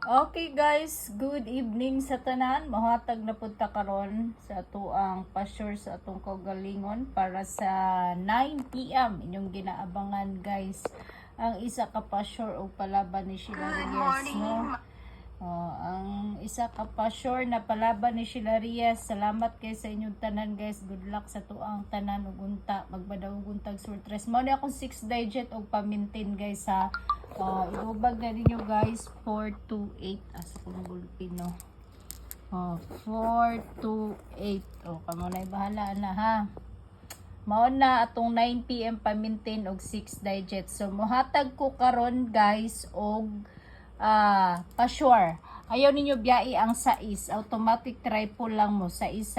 Okay guys, good evening sa tanan. Mahatag na punta karon sa atuang pasure sa atong kaugalingon para sa 9 PM inyong ginaabangan guys. Ang isa ka pasure o palaban ni Sheila Reyes, no? Ang isa ka pasure na palaban ni Sheila Reyes. Salamat kay sa inyong tanan guys. Good luck sa tuang tanan ug unta. Magbadaw ug untag surtres. Mao ni akong 6 digit og pamintin guys ha. Iubag na ninyo guys 428 asa ko ng gulpin no. 428. Kamo na bahala na ha. Mao na atong 9 PM pamintin og 6 digit. So mohatag ko karon guys og pa-sure. Ayaw ninyo biyai ang sais. Automatic triple lang mo. Sais.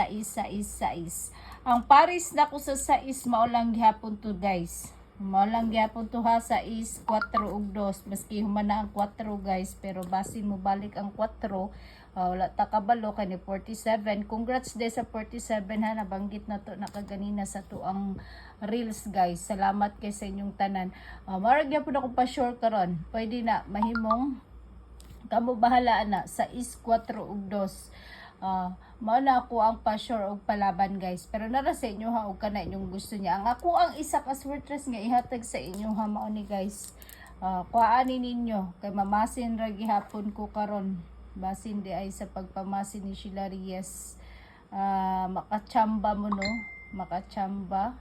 Ang paris na ko sa sais mao lang gihapon to guys. Maulang gyapon to ha sa is 4 ug 2 maski humana ang 4 guys pero basin mo balik ang 4 wala ta kabalo kani 47. Congrats de sa 47 ha, nabanggit na to nakaganina sa tuang reels guys. Salamat kay sa inyong tanan. Marag gyapon ako pa sure karon. Pwede na mahimong kamo bahala na sa is 4 ug 2. Mao na ako ang pa-sure og palaban guys. Pero nara sa inyo ha og kana inyong gusto niya. Ang ako ang isa ka swertres nga ihatag sa inyo ha mao ni guys. Kuaani ninyo kay mamasin ra gihapon ko karon. Basin di ay sa pagpamasin ni Sheila Reyes. Makachamba mo no. Makachamba.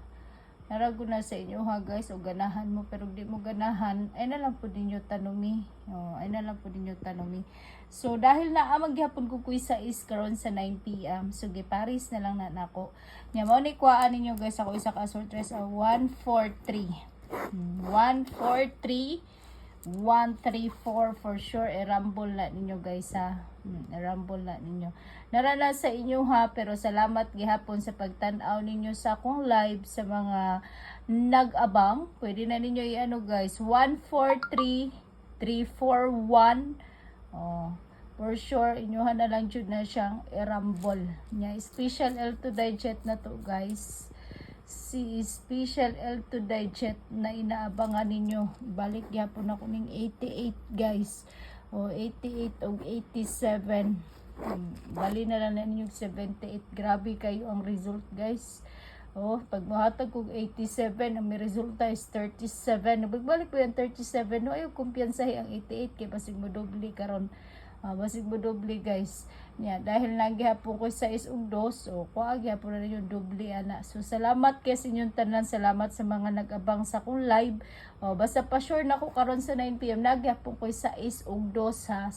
Narago na sa inyo ha guys, o ganahan mo pero di mo ganahan, ay na lang po ninyo tanumi. So dahil na maghapon ko kuy sa is karon sa 9 PM, so giparis na lang na nako. Nya mao ni kuhaan ninyo guys ako isa ka sortres 143. 143 134 for sure i-rumble na ninyo guys ha. I-rumble na ninyo. Narana sa inyo ha, pero salamat gihapon sa pagtan-aw ninyo sa akong live sa mga nag-abang. Pwede na ninyo i-ano guys, 143 341. For sure inyohan na lang jud na siyang i-rumble. Nya special L2 digit na to guys. Si special L2 digit na inaabangan ninyo. Balik gyapon ako ning 88 guys. 88 o 87. Bali na lang ninyo 78. Grabe kayo ang result guys. Pag mahatag kog 87, ang may resulta is 37. Nagbalik ko yung 37. No, ayaw kumpiyansahi ang 88 kay basig mo doble karon. Basig mo doble guys. Dahil naghihapon ko sa is ug 2, kuha gyapon na yung doble ana. So salamat kay sa inyong tanan, salamat sa mga nag-abang sa akong live. Basta pa sure na ko karon sa 9 PM naghihapon ko sa is ug 2 ha.